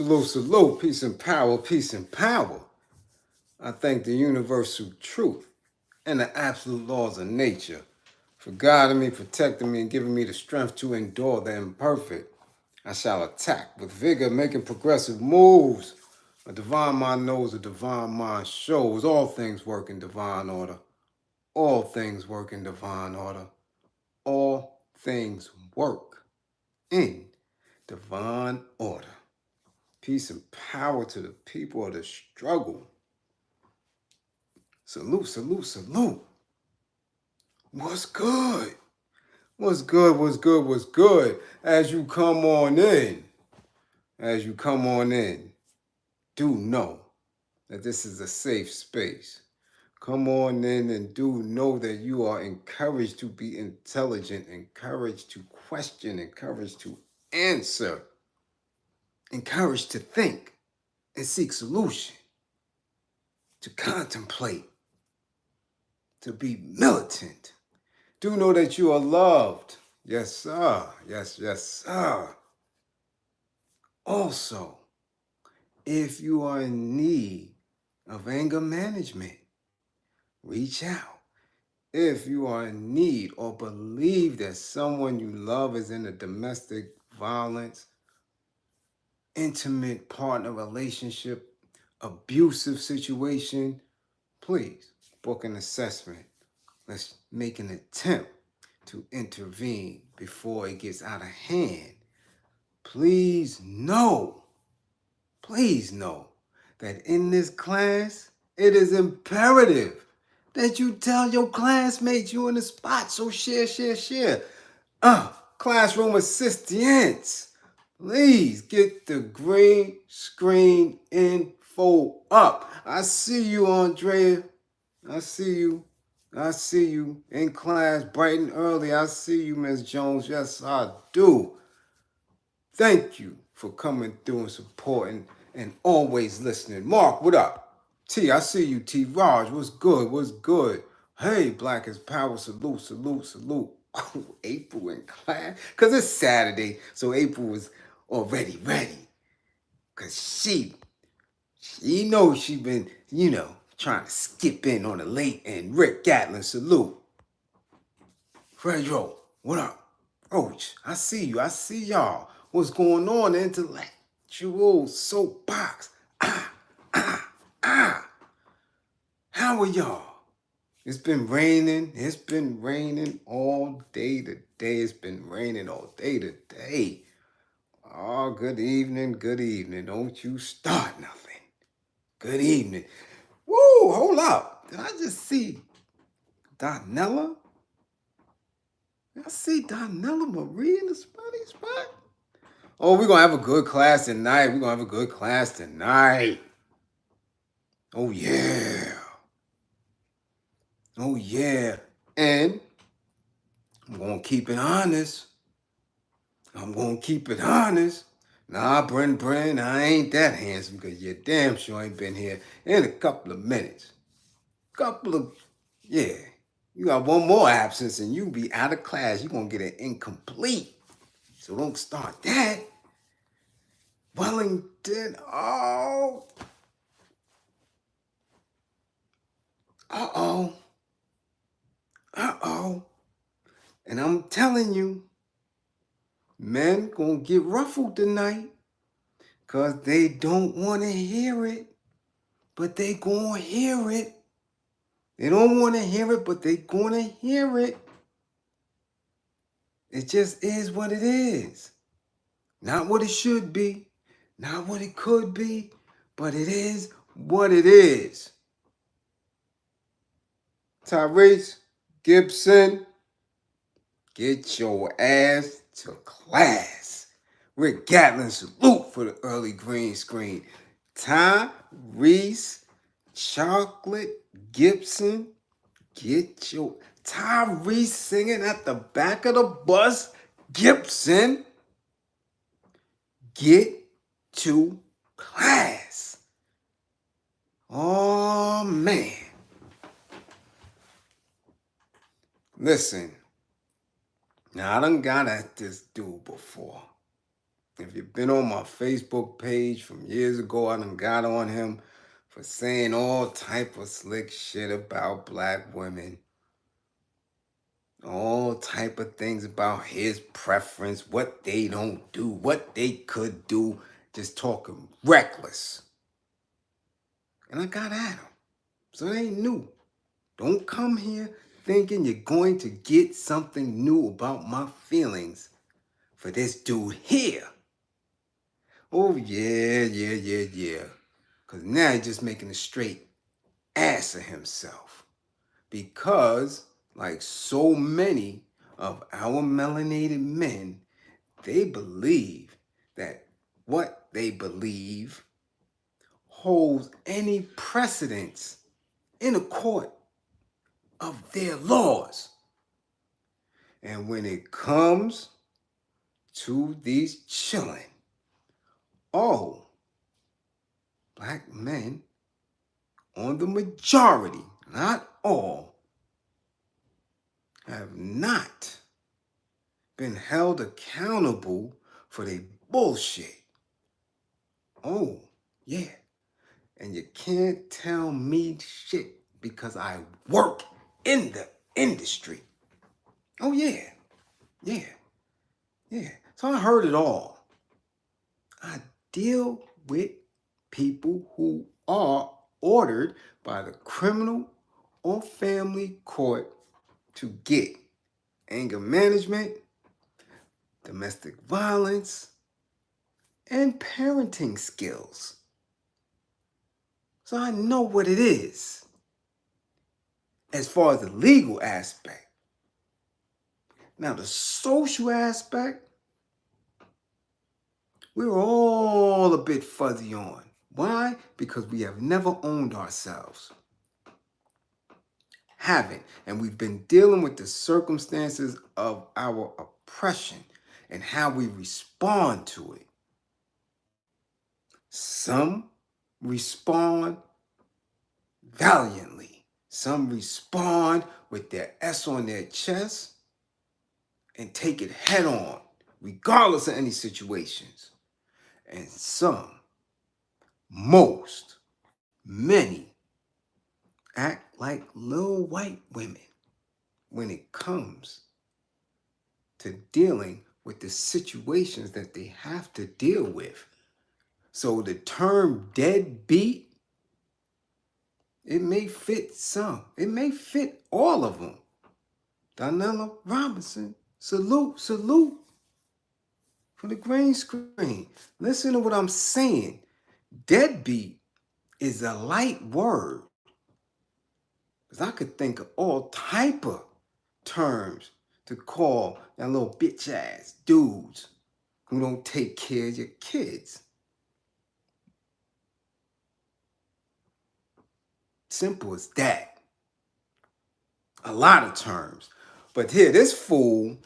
Salute, salute, peace and power, peace and power. I thank the universal truth and the absolute laws of nature for guiding me, protecting me, and giving me the strength to endure the imperfect. I shall attack with vigor, making progressive moves. A divine mind knows, a divine mind shows. All things work in divine order. All things work in divine order. All things work in divine order. Peace and power to the people of the struggle. Salute, salute, salute. What's good? What's good? What's good? What's good? As you come on in, do know that this is a safe space. Come on in and do know that you are encouraged to be intelligent, encouraged to question, encouraged to answer, encouraged to think and seek solution, to contemplate, to be militant. Do know that you are loved. Yes, sir. Yes, yes, sir. Also, if you are in need of anger management, reach out. If you are in need or believe that someone you love is in a domestic violence, intimate partner relationship, abusive situation, please book an assessment. Let's make an attempt to intervene before it gets out of hand. Please know that in this class, it is imperative that you tell your classmates you in the spot. So share. Classroom assistants, please get the green screen info up. I see you, Andrea. I see you. I see you in class bright and early. I see you, Miss Jones. Yes, I do. Thank you for coming through and supporting and always listening. Mark, what up? T, I see you, T. Raj, what's good? What's good? Hey, Black is Power, salute, salute, salute. Oh, April in class? Because it's Saturday, so April was already ready. Because she knows she been, trying to skip in on the late end. Rick Gatlin, salute. Fredro, what up? Roach, I see you. I see y'all. What's going on? The intellectual soapbox. Ah. How are y'all? It's been raining. It's been raining all day today. It's been raining all day today. Oh, good evening. Good evening. Don't you start nothing. Good evening. Woo, hold up. Did I just see Donella? I see Donella Marie in the spot. Oh, we're going to have a good class tonight. Oh, yeah. And I'm going to keep it honest. Nah, Bren, I ain't that handsome because you damn sure ain't been here in a couple of minutes. You got one more absence and you be out of class. You're going to get an incomplete. So don't start that. Wellington, oh. Uh-oh. And I'm telling you, men gonna get ruffled tonight because they don't want to hear it, but they gonna hear it. They don't want to hear it, but they gonna hear it. It just is what it is. Not what it should be, not what it could be, but it is what it is. Tyrese Gibson, get your ass to class. Rick Gatlin, salute for the early green screen. Tyrese Chocolate Gibson, get your Tyrese singing at the back of the bus. Gibson, get to class. Oh man. Listen, now I done got at this dude before. If you've been on my Facebook page from years ago, I done got on him for saying all type of slick shit about black women. All type of things about his preference, what they don't do, what they could do, just talking reckless. And I got at him. So it ain't new. Don't come here thinking you're going to get something new about my feelings for this dude here. Oh, yeah. Because now he's just making a straight ass of himself. Because, like so many of our melanated men, they believe that what they believe holds any precedence in a court of their laws. And when it comes to these chilling, all black men, on the majority, not all, have not been held accountable for their bullshit. Oh, yeah. And you can't tell me shit because I work in the industry. Oh, yeah. So I heard it all. I deal with people who are ordered by the criminal or family court to get anger management, domestic violence, and parenting skills. So I know what it is as far as the legal aspect. Now, the social aspect, we're all a bit fuzzy on. Why? Because we have never owned ourselves. Haven't. And we've been dealing with the circumstances of our oppression and how we respond to it. Some respond valiantly. Some respond with their S on their chest and take it head on, regardless of any situations. And some, most, many, act like little white women when it comes to dealing with the situations that they have to deal with. So the term deadbeat, it may fit some. It may fit all of them. Donella Robinson, salute for the green screen. Listen to what I'm saying. Deadbeat is a light word. Because I could think of all type of terms to call that little bitch ass dudes who don't take care of your kids. Simple as that. A lot of terms. But here, this fool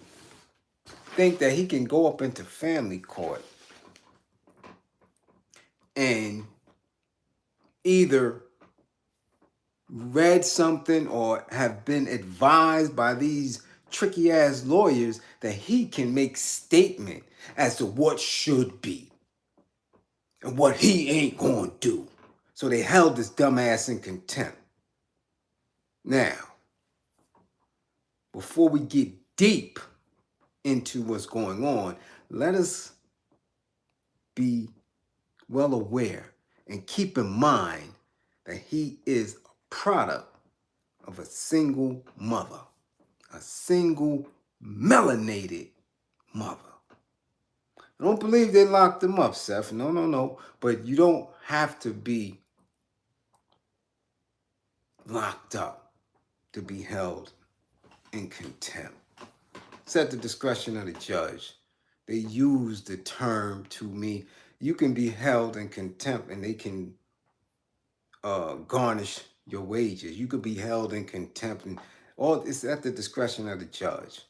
think that he can go up into family court and either read something or have been advised by these tricky ass lawyers that he can make statement as to what should be and what he ain't gonna do. So they held this dumbass in contempt. Now, before we get deep into what's going on, let us be well aware and keep in mind that he is a product of a single mother, a single melanated mother. I don't believe they locked him up, Seth. No. But you don't have to be locked up to be held in contempt. It's at the discretion of the judge. They use the term to me. You can be held in contempt and they can garnish your wages. You could be held in contempt and all. It's at the discretion of the judge.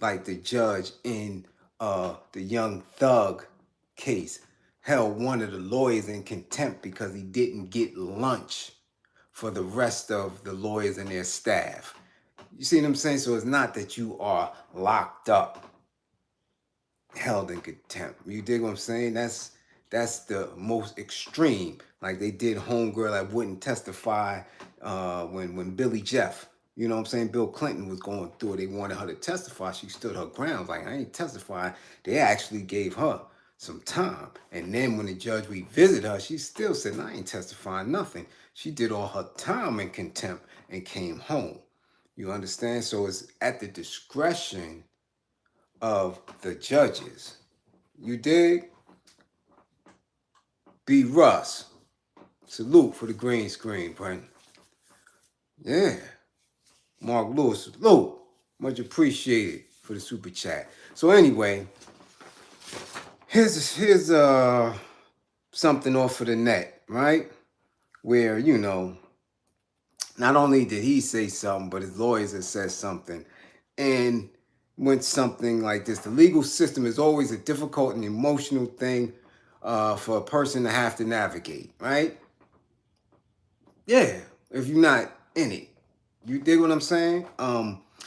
Like the judge in the Young Thug case held one of the lawyers in contempt because he didn't get lunch for the rest of the lawyers and their staff. You see what I'm saying? So it's not that you are locked up. held in contempt. You dig what I'm saying? That's the most extreme. Like they did homegirl that wouldn't testify when Billy Jeff, you know what I'm saying, Bill Clinton was going through it. They wanted her to testify. She stood her ground. Like, I ain't testifying. They actually gave her some time. And then when the judge revisited her, she still said, I ain't testifying nothing. She did all her time in contempt and came home. You understand? So it's at the discretion of the judges. You dig? B. Russ. Salute for the green screen, Brent. Yeah. Mark Lewis, salute. Much appreciated for the super chat. So anyway, here's something off of the net, right? Where, you know, not only did he say something, but his lawyers have said something. And went something like this: the legal system is always a difficult and emotional thing for a person to have to navigate, right? Yeah, if you're not in it. You dig what I'm saying?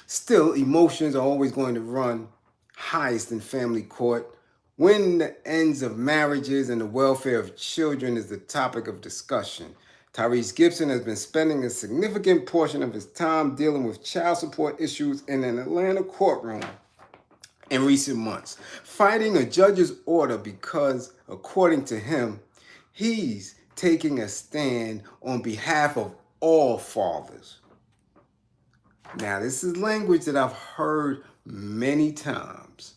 Still, emotions are always going to run highest in family court when the ends of marriages and the welfare of children is the topic of discussion. Tyrese Gibson has been spending a significant portion of his time dealing with child support issues in an Atlanta courtroom in recent months, fighting a judge's order because, according to him, he's taking a stand on behalf of all fathers. Now, this is language that I've heard many times,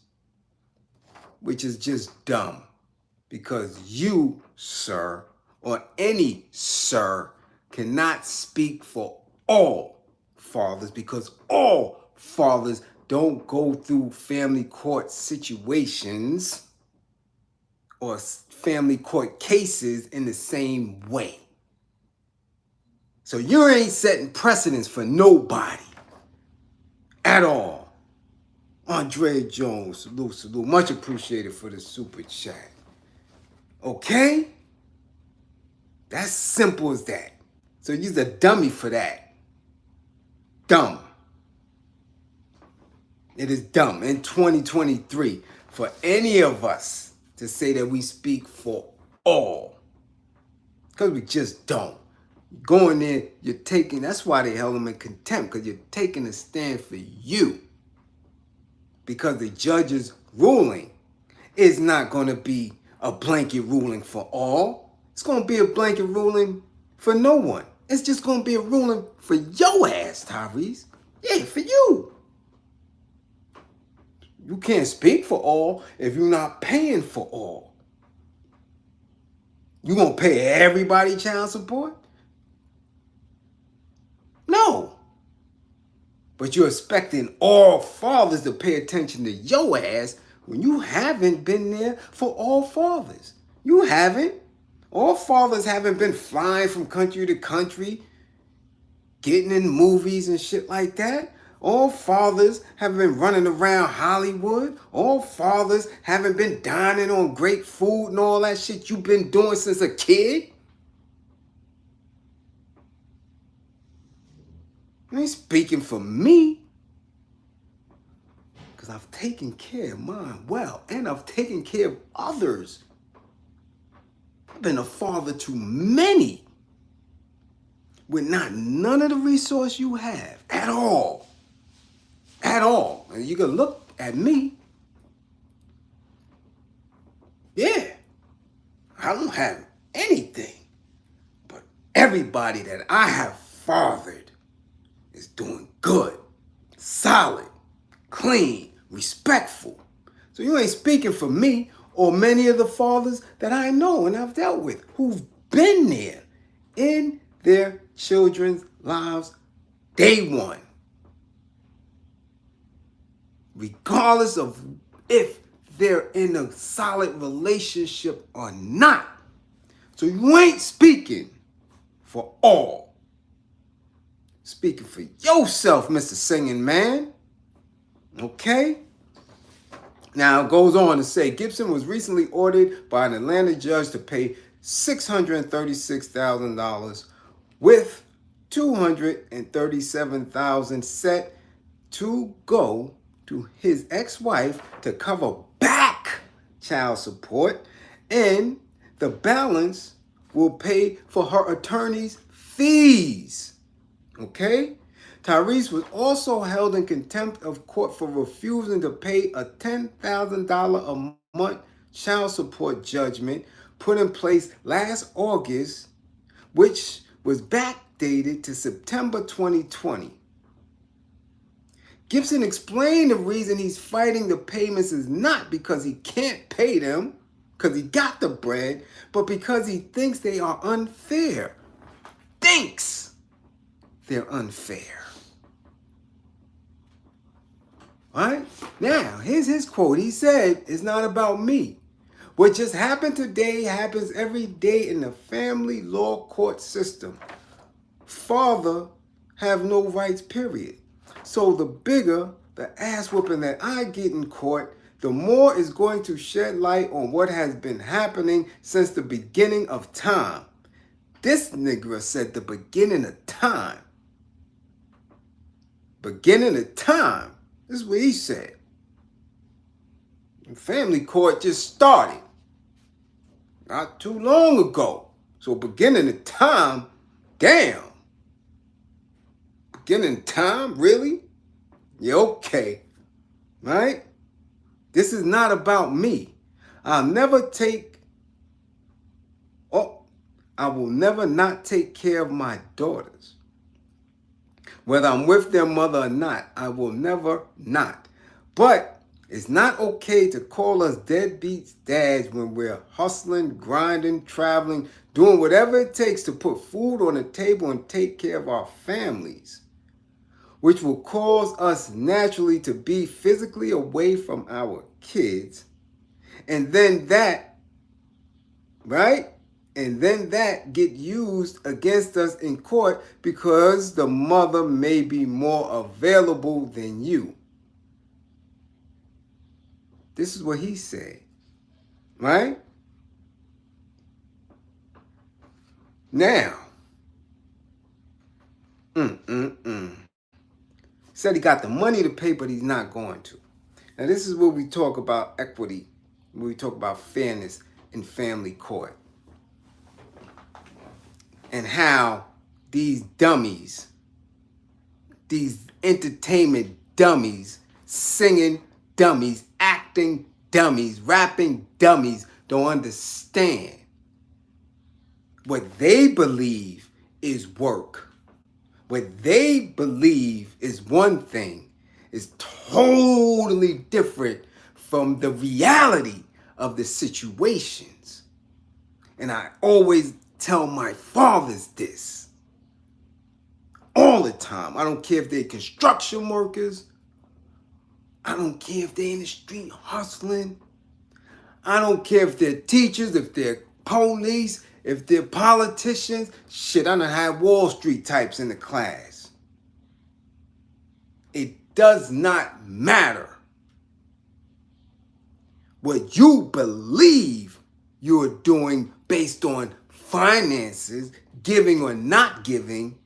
which is just dumb, because you, sir, or any sir, cannot speak for all fathers, because all fathers don't go through family court situations or family court cases in the same way. So you ain't setting precedents for nobody at all. Andre Jones, salute, salute. Much appreciated for the super chat. Okay? That's simple as that. So you's a dummy for that. Dumb. It is dumb in 2023 for any of us to say that we speak for all. Because we just don't. Going there, you're taking, that's why they held him in contempt, because you're taking a stand for you. Because the judge's ruling is not going to be a blanket ruling for all. It's going to be a blanket ruling for no one. It's just going to be a ruling for your ass, Tyrese. Yeah, for you. You can't speak for all if you're not paying for all. You gonna pay everybody child support? No. But you're expecting all fathers to pay attention to your ass when you haven't been there for all fathers. You haven't. All fathers haven't been flying from country to country, getting in movies and shit like that. All fathers haven't been running around Hollywood. All fathers haven't been dining on great food and all that shit you've been doing since a kid. You ain't speaking for me. Because I've taken care of mine well. And I've taken care of others. I've been a father to many with none of the resource you have at all. At all. And you can look at me. Yeah. I don't have anything. But everybody that I have fathered is doing good, solid, clean, respectful. So you ain't speaking for me or many of the fathers that I know and I've dealt with who've been there in their children's lives day one. Regardless of if they're in a solid relationship or not. So you ain't speaking for all. Speaking for yourself, Mr. Singing Man. Okay? Now it goes on to say, Gibson was recently ordered by an Atlanta judge to pay $636,000 with $237,000 set to go to his ex-wife to cover back child support, and the balance will pay for her attorney's fees. Okay? Tyrese was also held in contempt of court for refusing to pay a $10,000 a month child support judgment put in place last August, which was backdated to September 2020. Gibson explained the reason he's fighting the payments is not because he can't pay them, because he got the bread, but because he thinks they are unfair. Thinks they're unfair. All right? Now, here's his quote. He said, "It's not about me. What just happened today happens every day in the family law court system. Father have no rights, period. So the bigger the ass whooping that I get in court, the more is going to shed light on what has been happening since the beginning of time." This nigga said the beginning of time. Beginning of time. This is what he said. Family court just started not too long ago. So beginning of time, damn. Beginning of time, really? Yeah, okay. Right? This is not about me. I will never not take care of my daughters. Whether I'm with their mother or not, I will never not. But it's not okay to call us deadbeats dads when we're hustling, grinding, traveling, doing whatever it takes to put food on the table and take care of our families, which will cause us naturally to be physically away from our kids. And then that, right? And then that get used against us in court because the mother may be more available than you. This is what he said, right? Now, said he got the money to pay, but he's not going to. Now, this is where we talk about equity, when we talk about fairness in family court, and how these dummies, these entertainment dummies, singing dummies, acting dummies, rapping dummies, don't understand what they believe is work. What they believe is one thing is totally different from the reality of the situations. And I always tell my fathers this all the time. I don't care if they're construction workers. I don't care if they're in the street hustling. I don't care if they're teachers, if they're police, if they're politicians. Shit, I done had Wall Street types in the class. It does not matter. What you believe you're doing based on finances, giving or not giving,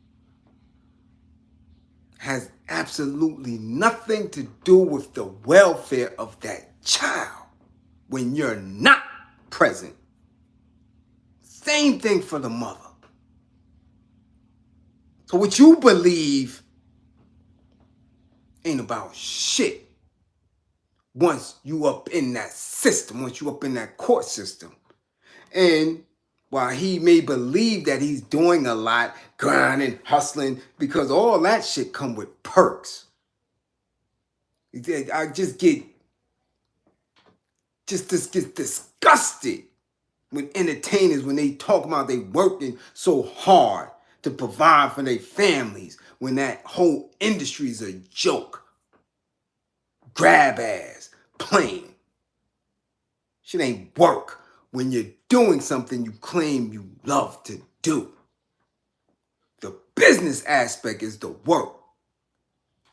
has absolutely nothing to do with the welfare of that child when you're not present. Same thing for the mother. So what you believe ain't about shit once you up in that system, once you up in that court system. And while he may believe that he's doing a lot, grinding, hustling, because all that shit come with perks. I just get disgusted with entertainers when they talk about they working so hard to provide for their families when that whole industry is a joke. Grab ass, playing. Shit ain't work when you're doing something you claim you love to do. The business aspect is the work.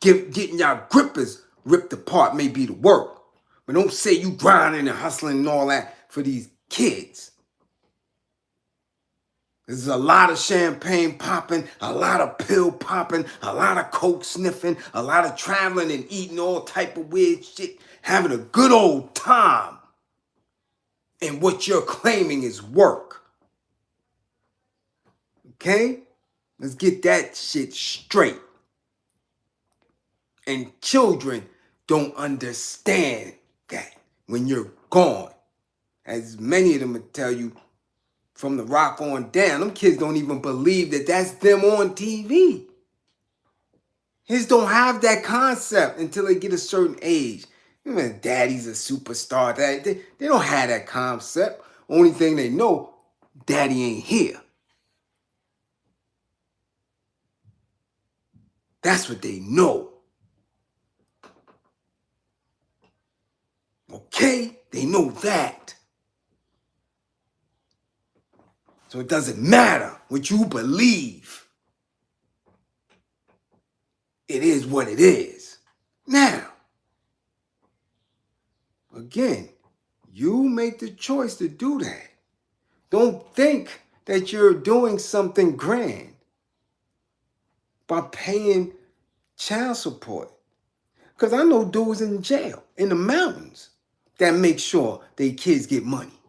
Getting y'all grippers ripped apart may be the work. But don't say you grinding and hustling and all that for these kids. There's a lot of champagne popping, a lot of pill popping, a lot of coke sniffing, a lot of traveling and eating all type of weird shit, having a good old time. and what you're claiming is work. Okay? Let's get that shit straight. And children don't understand that when you're gone. As many of them would tell you, from the rock on down, them kids don't even believe that that's them on TV. Kids don't have that concept until they get a certain age. You know, daddy's a superstar. They don't have that concept. Only thing they know, daddy ain't here. That's what they know. Okay? They know that. So it doesn't matter what you believe. It is what it is. Now, again, you make the choice to do that. Don't think that you're doing something grand by paying child support. Because I know dudes in jail, in the mountains, that make sure their kids get money.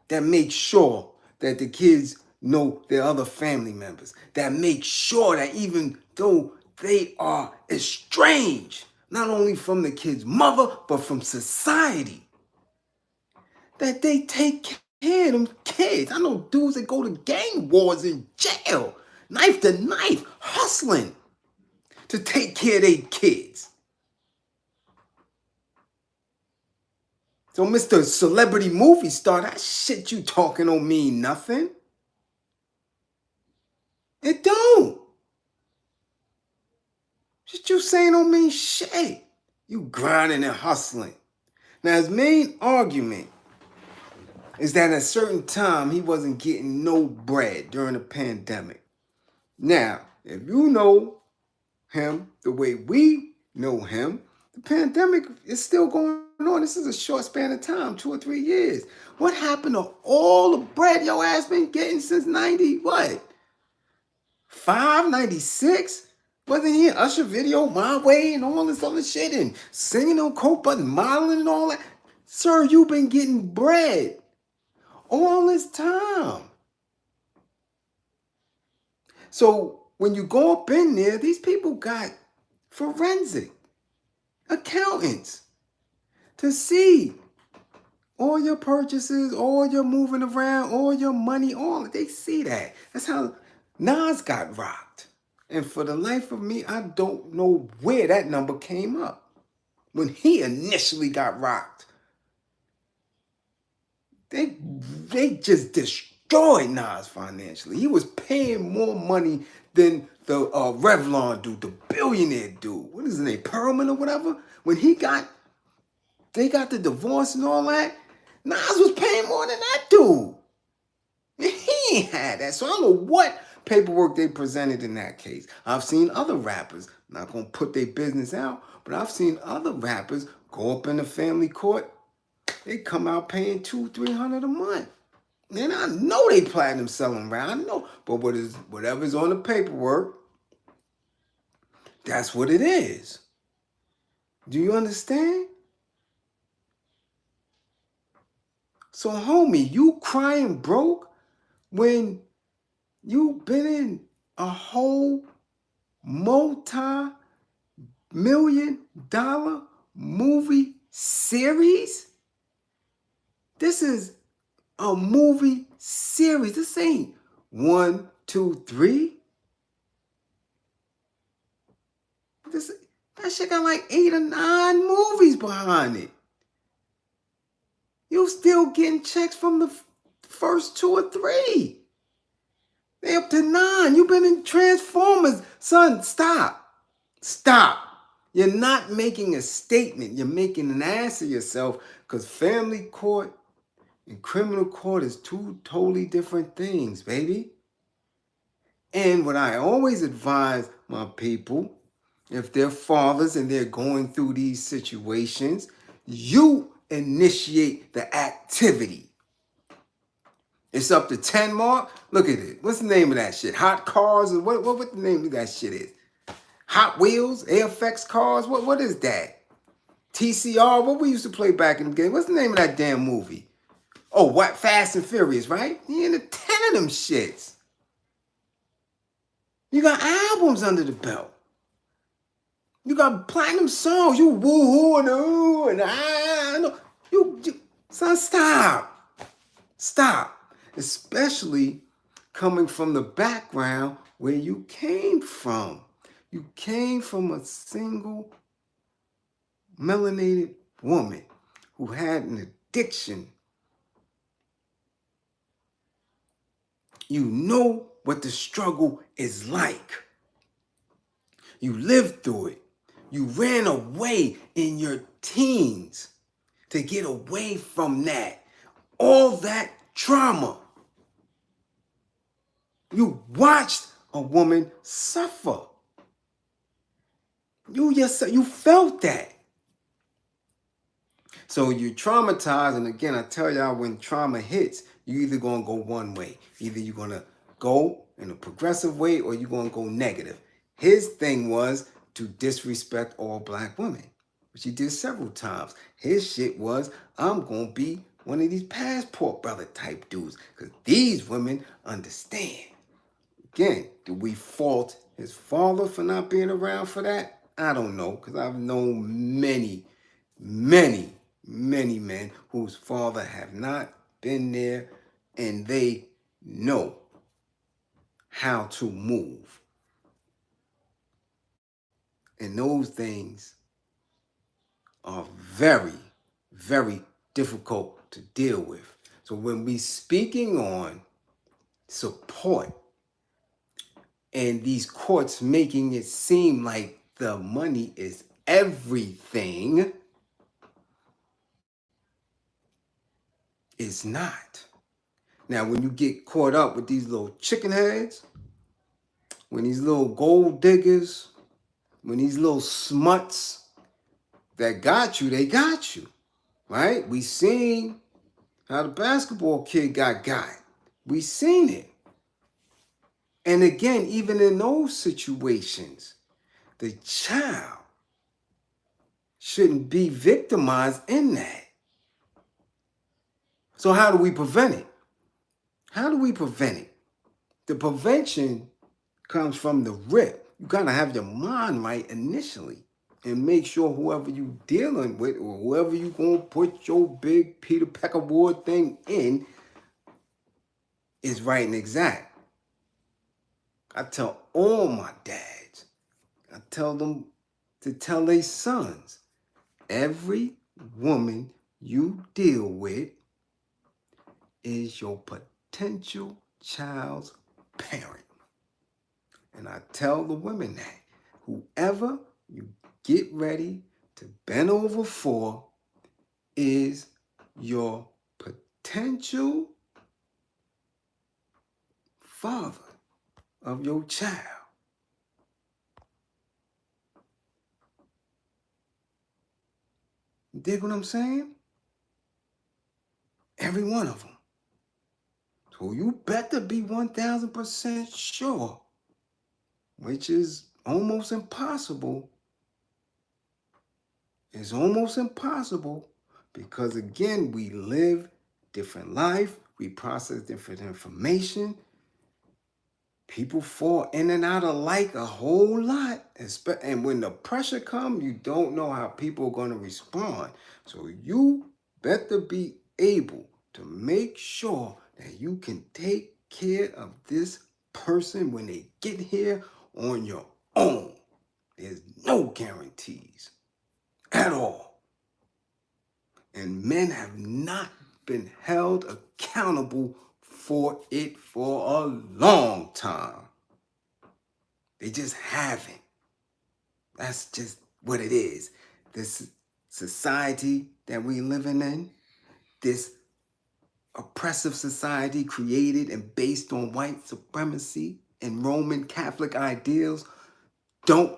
That make sure that the kids know their other family members. That make sure that even though they are estranged, not only from the kid's mother, but from society, that they take care of them kids. I know dudes that go to gang wars in jail, knife to knife, hustling to take care of their kids. So Mr. Celebrity Movie Star, that shit you talking don't mean nothing. It don't. Shit you saying don't mean shit. You grinding and hustling. Now his main argument is that at a certain time he wasn't getting no bread during the pandemic. Now, if you know him the way we know him, the pandemic is still going on. This is a short span of time, 2 or 3 years. What happened to all the bread your ass been getting since 90, what? 96? Wasn't he an Usher video, My Way, and all this other shit, and singing on Coke Button, modeling and all that? Sir, you've been getting bread all this time. So when you go up in there, these people got forensic accountants to see all your purchases, all your moving around, all your money, all they see that. That's how Nas got rocked. And for the life of me, I don't know where that number came up when he initially got rocked. They just destroyed Nas financially. He was paying more money than the Revlon dude, the billionaire dude. What is his name, Perlman or whatever? When they got the divorce and all that, Nas was paying more than that dude. And he ain't had that. So I don't know what paperwork they presented in that case. I've seen other rappers, I'm not going to put their business out, but I've seen other rappers go up in the family court. They come out paying $200-300 a month. And I know they platinum selling around. I know. But whatever's on the paperwork, that's what it is. Do you understand? So, homie, you crying broke when you been in a whole multi-million-dollar movie series? This is a movie series. This ain't 1, 2, 3. That shit got like 8 or 9 movies behind it. You still getting checks from the first 2 or 3. They up to 9. You been in Transformers. Son, stop. Stop. You're not making a statement. You're making an ass of yourself because family court and criminal court is 2 totally different things, baby. And what I always advise my people, if they're fathers and they're going through these situations, you initiate the activity. It's up to 10 mark. Look at it. What's the name of that shit? Hot Cars? Or what the name of that shit is? Hot Wheels? AFX Cars? What is that? TCR? What we used to play back in the game? What's the name of that damn movie? Oh, what? Fast and Furious, right? He in the 10 of them shits. You got albums under the belt. You got platinum songs. You woo-hoo and ooh and ah. No. You, son, stop. Stop. Especially coming from the background where you came from. You came from a single melanated woman who had an addiction. You know what the struggle is like. You lived through it. You ran away in your teens to get away from that. All that trauma. You watched a woman suffer. You felt that. So you're traumatized, and again, I tell y'all, when trauma hits, you either gonna go one way. Either you're gonna go in a progressive way or you're gonna go negative. His thing was to disrespect all black women, which he did several times. His shit was, I'm gonna be one of these passport brother type dudes, because these women understand. Again, do we fault his father for not being around for that? I don't know, because I've known many men whose father have not been there, and they know how to move. And those things are very, very difficult to deal with. So when we speaking on support and these courts making it seem like the money is everything, it's not. Now, when you get caught up with these little chicken heads, when these little gold diggers, when these little smuts that got you, they got you, right? We seen how the basketball kid got. We seen it. And again, even in those situations, the child shouldn't be victimized in that. So how do we prevent it? How do we prevent it? The prevention comes from the rip. You gotta have your mind right initially and make sure whoever you dealing with or whoever you gonna put your big Peter Peckerwood thing in is right and exact. I tell all my dads, I tell them to tell their sons, every woman you deal with is your potential child's parent. And I tell the women that whoever you get ready to bend over for is your potential father of your child. You dig what I'm saying? Every one of them. So you better be 1000% sure, which is almost impossible. It's almost impossible because, again, we live different life. We process different information. People fall in and out of like a whole lot. And when the pressure comes, you don't know how people are going to respond. So you better be able to make sure that you can take care of this person when they get here on your own. There's no guarantees at all. And men have not been held accountable for it for a long time. They just haven't. That's just what it is. This society that we're living in, this oppressive society created and based on white supremacy and Roman Catholic ideals, don't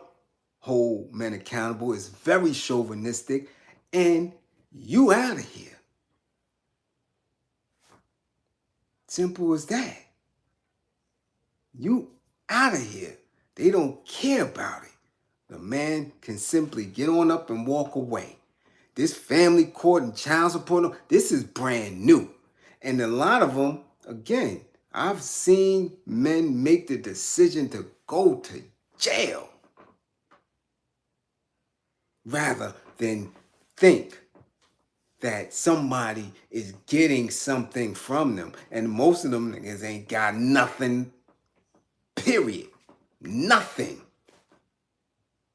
hold men accountable. It's very chauvinistic, and you out of here. Simple as that. You out of here. They don't care about it. The man can simply get on up and walk away. This family court and child support, this is brand new. And a lot of them, again, I've seen men make the decision to go to jail rather than think that somebody is getting something from them. And most of them niggas ain't got nothing, period. Nothing.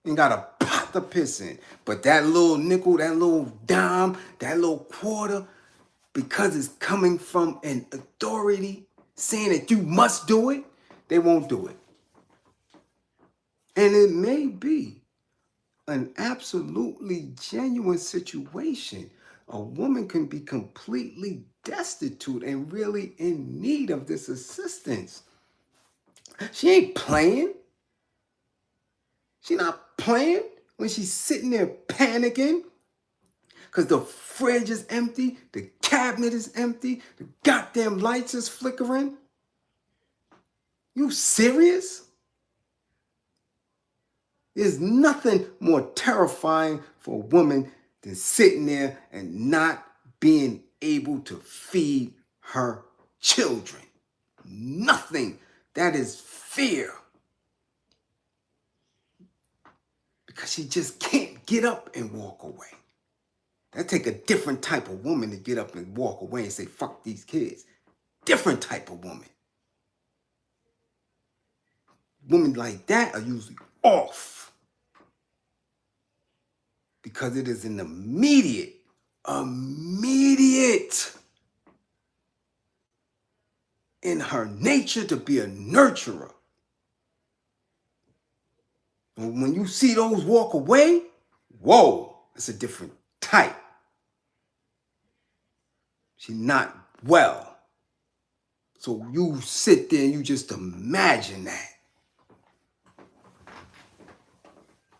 Ain't got a pot to piss in. But that little nickel, that little dime, that little quarter, because it's coming from an authority saying that you must do it, they won't do it. And it may be an absolutely genuine situation. A woman can be completely destitute and really in need of this assistance. She ain't playing. She not playing when she's sitting there panicking because the fridge is empty, the cabinet is empty, the goddamn lights is flickering. You serious? There's nothing more terrifying for a woman than sitting there and not being able to feed her children. Nothing. That is fear. Because she just can't get up and walk away. That take a different type of woman to get up and walk away and say, fuck these kids. Different type of woman. Women like that are usually off. Because it is an immediate in her nature to be a nurturer. And when you see those walk away, whoa, it's a different type. She's not well. So you sit there and you just imagine that.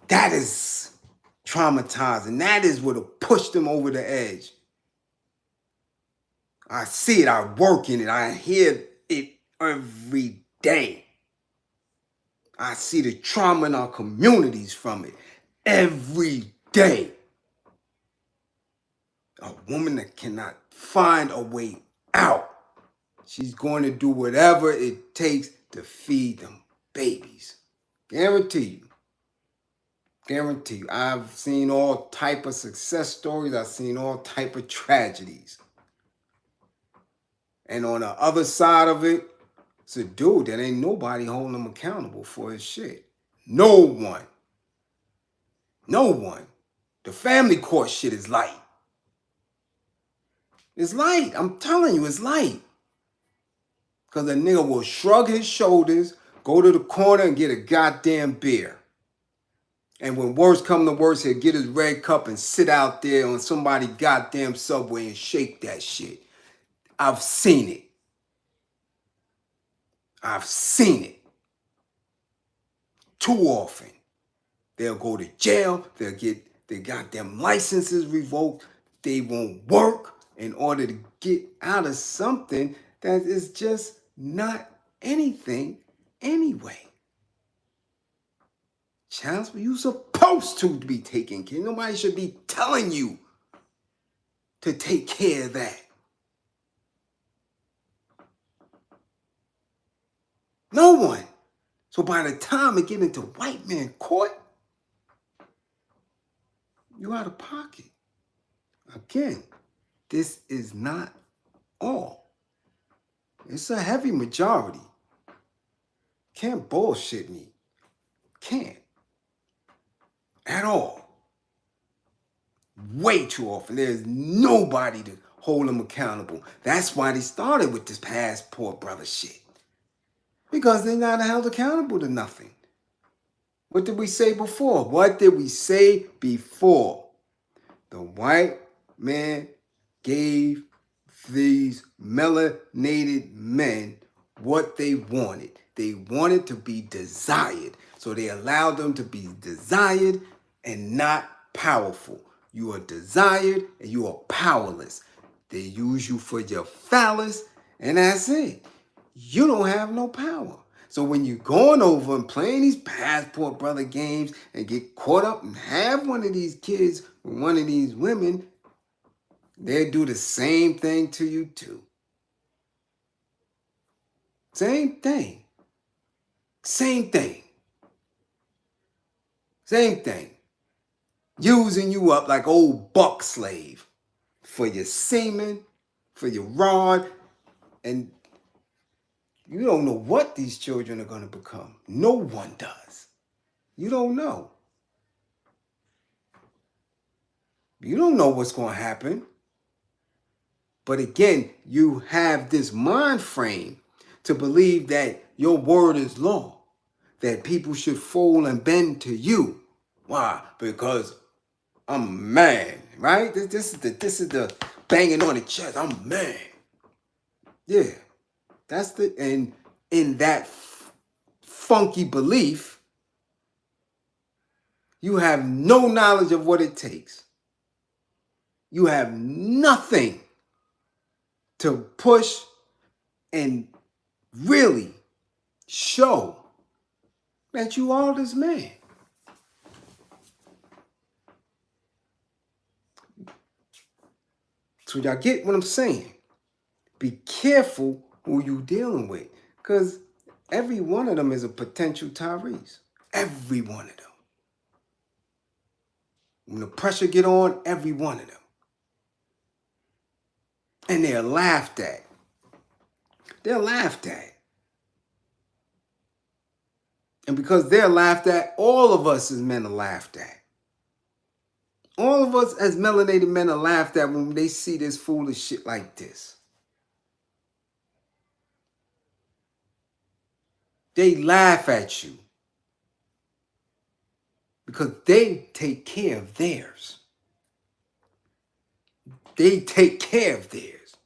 That is traumatizing. That is what will push them over the edge. I see it, I work in it, I hear it every day. I see the trauma in our communities from it every day. A woman that cannot find a way out, she's going to do whatever it takes to feed them babies. Guarantee you. Guarantee you. I've seen all type of success stories. I've seen all type of tragedies. And on the other side of it, it's a dude that ain't nobody holding him accountable for his shit. No one. No one. The family court shit is light. It's light. I'm telling you, it's light. Because a nigga will shrug his shoulders, go to the corner and get a goddamn beer. And when worse come to worse, he'll get his red cup and sit out there on somebody's goddamn subway and shake that shit. I've seen it. I've seen it. Too often. They'll go to jail. They'll get their goddamn licenses revoked. They won't work in order to get out of something that is just not anything anyway. Child, you're supposed to be taking care. Nobody should be telling you to take care of that. No one. So by the time it get into white man court, you out of pocket. Again, this is not all. It's a heavy majority. Can't bullshit me. Can't. At all. Way too often. There's nobody to hold them accountable. That's why they started with this passport brother shit. Because they're not held accountable to nothing. What did we say before? What did we say before? The white man gave these melanated men what they wanted. They wanted to be desired. So they allowed them to be desired and not powerful. You are desired and you are powerless. They use you for your phallus and that's it. You don't have no power. So when you're going over and playing these passport brother games and get caught up and have one of these kids with one of these women, they do the same thing to you too. Same thing. Same thing. Same thing. Using you up like old buck slave for your semen, for your rod, and you don't know what these children are going to become. No one does. You don't know. You don't know what's going to happen. But again, you have this mind frame to believe that your word is law, that people should fold and bend to you. Why? Because I'm a man, right? This is the banging on the chest. I'm a man. Yeah, and in that funky belief, you have no knowledge of what it takes. You have nothing to push and really show that you are this man. So y'all get what I'm saying? Be careful who you dealing with, because every one of them is a potential Tyrese. Every one of them. When the pressure get on, every one of them. And they're laughed at. They're laughed at. And because they're laughed at, all of us as men are laughed at. All of us as melanated men are laughed at when they see this foolish shit like this. They laugh at you because they take care of theirs. They take care of theirs.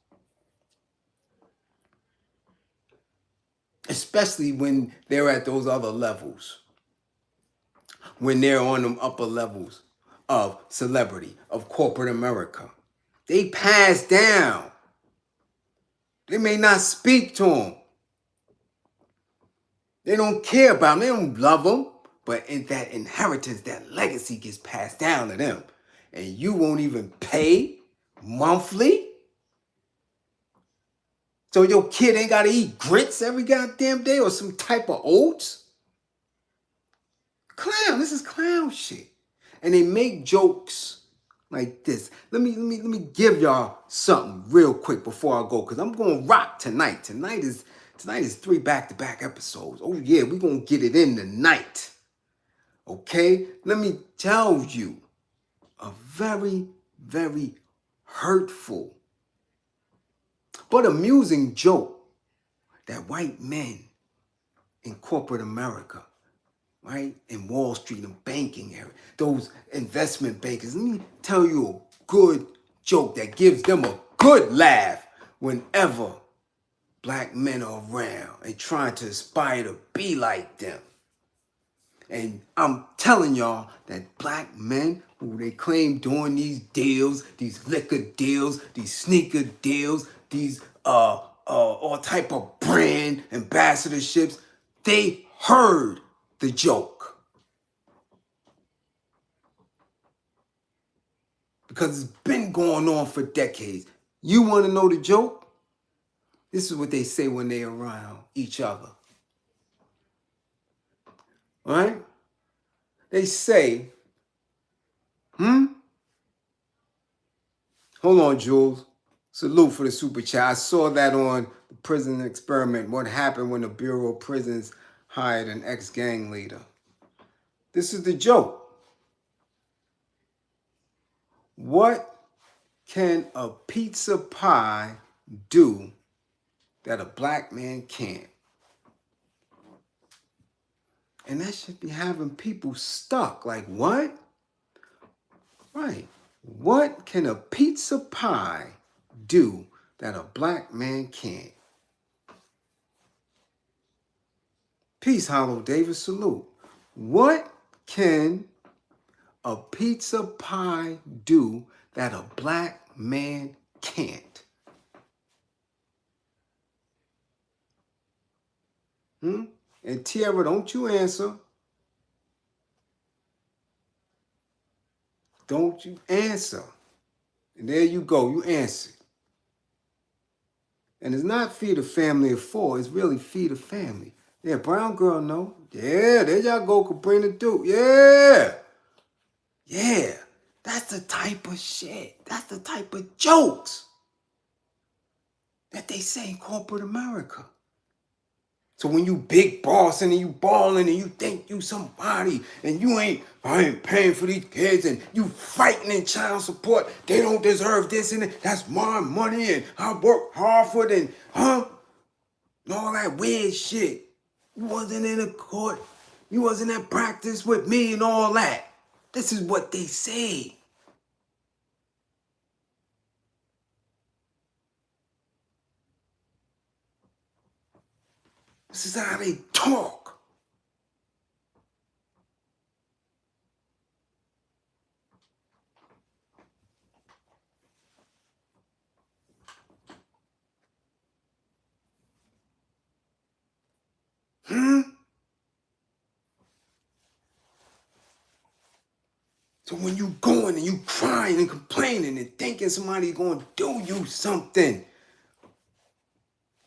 Especially when they're at those other levels. When they're on them upper levels of celebrity, of corporate America. They pass down. They may not speak to them. They don't care about them. They don't love them. But in that inheritance, that legacy gets passed down to them. And you won't even pay monthly. So your kid ain't got to eat grits every goddamn day or some type of oats. Clown. This is clown shit. And they make jokes like this. Let me give y'all something real quick before I go, because I'm going to rock tonight. Tonight is 3 back-to-back episodes. Oh yeah, we're going to get it in tonight. Okay? Let me tell you a very, very hurtful but amusing joke that white men in corporate America, right, in Wall Street and banking area, those investment bankers, let me tell you a good joke that gives them a good laugh whenever black men are around and trying to aspire to be like them. And I'm telling y'all that black men who they claim doing these deals, these liquor deals, these sneaker deals, these all type of brand ambassadorships, they heard the joke. Because it's been going on for decades. You want to know the joke? This is what they say when they're around each other. All right? They say, hold on, Jules. Salute for the super chat. I saw that on the prison experiment. What happened when the Bureau of Prisons hired an ex-gang leader? This is the joke. What can a pizza pie do that a black man can't? And that should be having people stuck. Like, what? Right. What can a pizza pie do that a black man can't? Peace, Hollow Davis. Salute. What can a pizza pie do that a black man can't? And Tierra, don't you answer. Don't you answer. And there you go. You answered. And it's not feed a family of four, it's really feed a family. Yeah, brown girl know. Yeah, there y'all go, Cabrina Duke. Yeah. Yeah. That's the type of shit. That's the type of jokes that they say in corporate America. So when you big boss and you balling and you think you somebody and I ain't paying for these kids and you fighting in child support, they don't deserve this and that's my money and I work hard for it and and all that weird shit. You wasn't in a court, you wasn't at practice with me and all that. This is what they say. This is how they talk. So when you going and you crying and complaining and thinking somebody's gonna do you something, you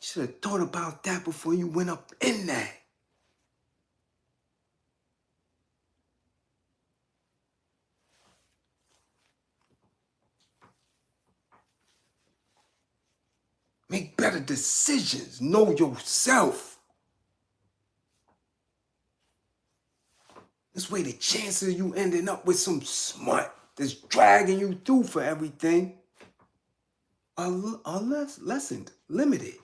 should have thought about that before you went up in that. Make better decisions. Know yourself. This way the chances of you ending up with some smut that's dragging you through for everything are lessened, limited.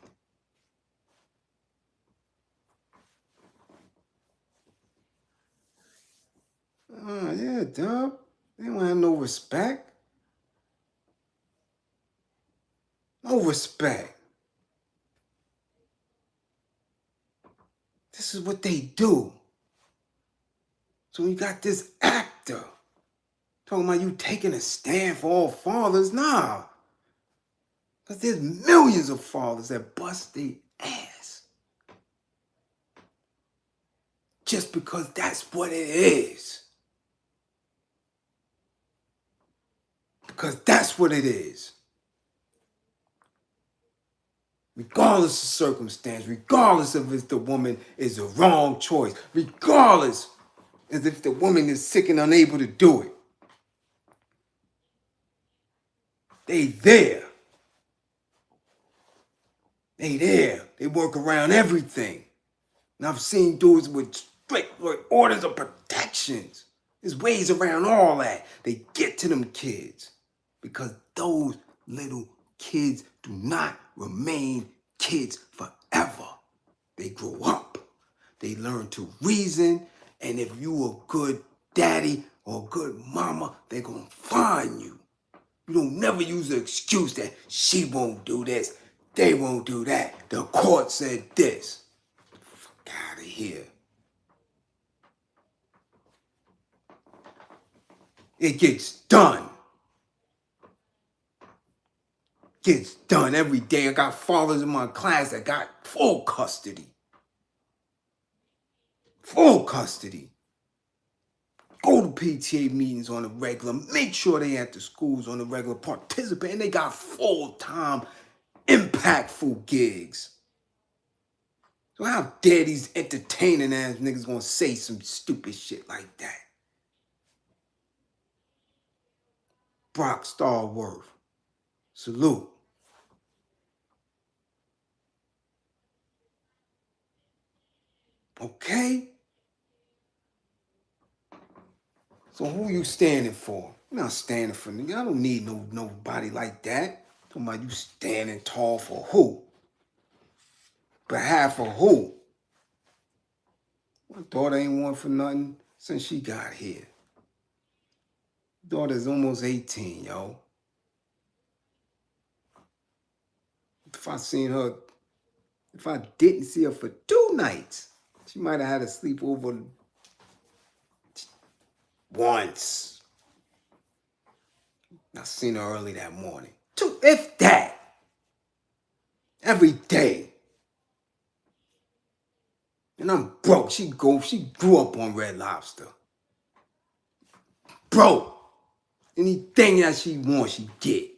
Yeah, dog. They don't have no respect. No respect. This is what they do. So you got this actor talking about you taking a stand for all fathers. Nah. Because there's millions of fathers that bust their ass. Just because that's what it is. Because that's what it is. Regardless of circumstance, regardless of if the woman is the wrong choice, regardless as if the woman is sick and unable to do it. They there. They there. They work around everything. And I've seen dudes with strict orders of protections. There's ways around all that. They get to them kids. Because those little kids do not remain kids forever. They grow up. They learn to reason. And if you a good daddy or a good mama, they're going to find you. You don't never use the excuse that she won't do this, they won't do that. The court said this. Fuck out of here. It gets done. Gets done every day. I got fathers in my class that got full custody. Full custody. Go to PTA meetings on a regular. Make sure they at the schools on a regular. Participate. And they got full-time, impactful gigs. So how dare these entertaining ass niggas gonna say some stupid shit like that? Brock Starworth. Salute. Okay? So who you standing for? You're not standing for nigga. I don't need nobody like that. Talking about you standing tall for who? Behalf of who? My daughter ain't one for nothing since she got here. Daughter's almost 18, yo. If I didn't see her for 2 nights, she might have had a sleepover once. I seen her early that morning. 2, if that. Every day. And I'm broke. She grew up on Red Lobster. Broke. Anything that she wants, she get.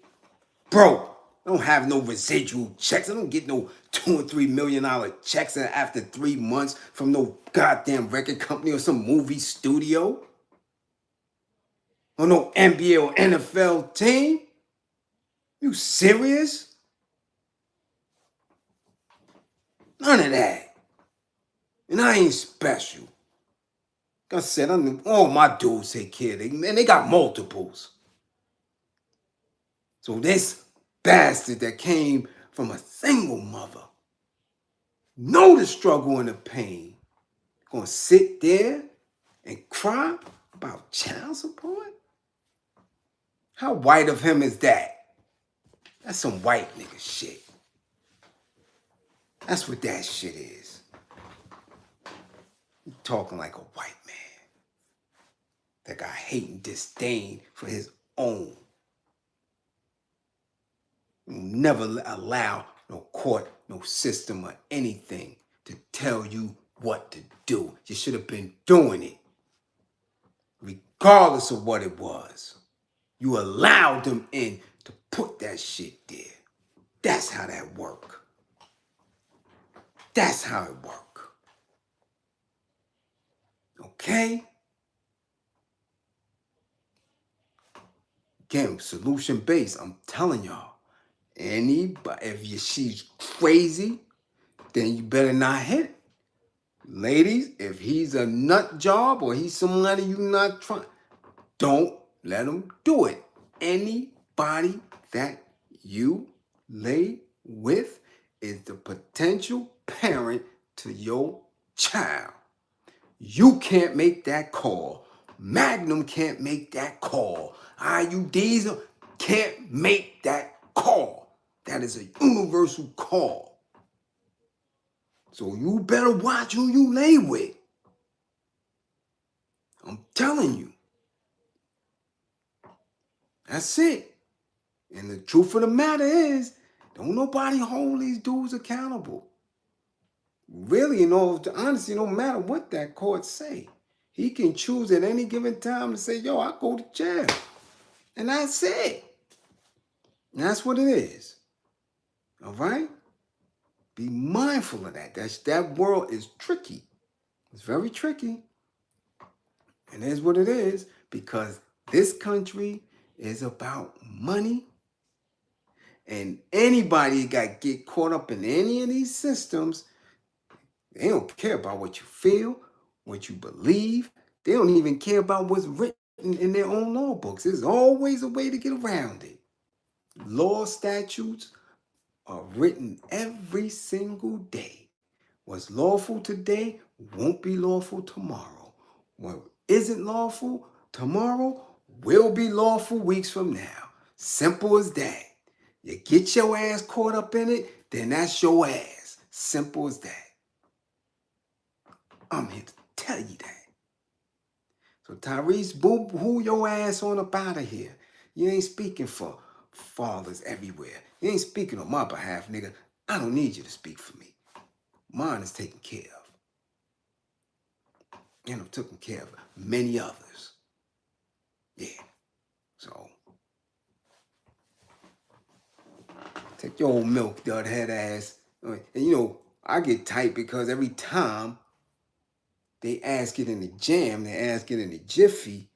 Broke. I don't have no residual checks. I don't get no $2 or $3 million checks after 3 months from no goddamn record company or some movie studio. Or no NBA or NFL team. You serious? None of that. And I ain't special. Like I said, all my dudes take care of them, and they got multiples. So this bastard that came from a single mother know the struggle and the pain. Gonna sit there and cry about child support? How white of him is that? That's some white nigga shit. That's what that shit is. You talking like a white man that got hate and disdain for his own. You never allow no court, no system, or anything to tell you what to do. You should have been doing it, regardless of what it was. You allowed them in to put that shit there. That's how that work. That's how it work. Okay? Again, solution based. I'm telling y'all. Anybody, if she's crazy, then you better not hit it. Ladies, if he's a nut job or he's somebody you not trying, don't let him do it. Anybody that you lay with is the potential parent to your child. You can't make that call. Magnum can't make that call. IUDs can't make that call. That is a universal call. So you better watch who you lay with. I'm telling you. That's it. And the truth of the matter is, don't nobody hold these dudes accountable. Really, honestly, no matter what that court say, he can choose at any given time to say, yo, I go to jail. And that's it. And that's what it is. All right? Be mindful of that. That world is tricky. It's very tricky. And that's what it is, because this country is about money. And anybody that get caught up in any of these systems, they don't care about what you feel, what you believe. They don't even care about what's written in their own law books. There's always a way to get around it. Law statutes are written every single day. What's lawful today won't be lawful tomorrow. What isn't lawful tomorrow will be lawful weeks from now. Simple as that. You get your ass caught up in it, then that's your ass. Simple as that. I'm here to tell you that. So Tyrese, who your ass on up out of here. You ain't speaking for fathers everywhere. You ain't speaking on my behalf, nigga. I don't need you to speak for me. Mine is taken care of. And I've taken care of many others. Yeah. So, take your old milk, dud head ass. And I get tight because every time they ask it in the jam, they ask it in the jiffy,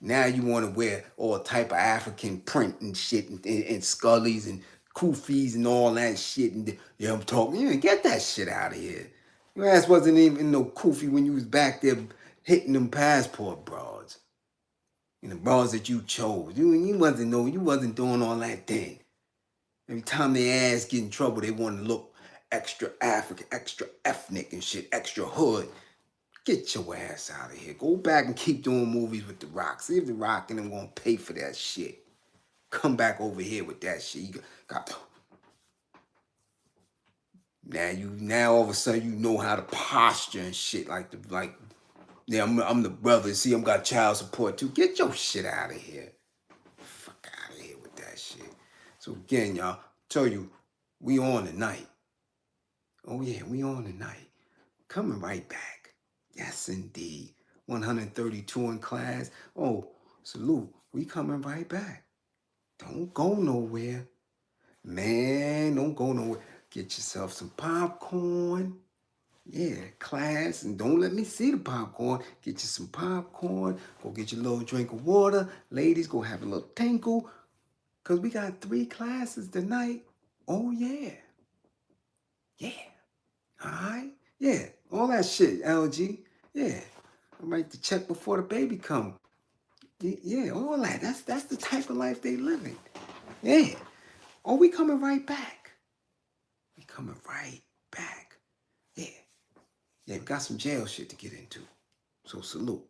now you want to wear all type of African print and shit and scullies and kufis and all that shit. And I'm talking, get that shit out of here. Your ass wasn't even no kufi when you was back there hitting them passport broads. And the broads that you chose. You wasn't doing all that then. Every time they ass get in trouble, they want to look extra African, extra ethnic and shit, extra hood. Get your ass out of here. Go back and keep doing movies with The Rock. See if The Rock and them gonna pay for that shit. Come back over here with that shit. You got now all of a sudden you know how to posture and shit I'm the brother. See, I'm got child support too. Get your shit out of here. Fuck out of here with that shit. So again, y'all, tell you, we on tonight. Oh yeah, we on tonight. Coming right back. Yes, indeed. 132 in class. Oh, salute. We coming right back. Don't go nowhere. Man, don't go nowhere. Get yourself some popcorn. Yeah, class, and don't let me see the popcorn. Get you some popcorn. Go get your little drink of water. Ladies, go have a little tinkle. Because we got 3 classes tonight. Oh, yeah. Yeah. All right? Yeah. All that shit, LG. Yeah. I write the check before the baby come. Yeah, all that. That's the type of life they living. Yeah. Oh, we coming right back. We coming right back. Yeah. Yeah, we got some jail shit to get into. So salute.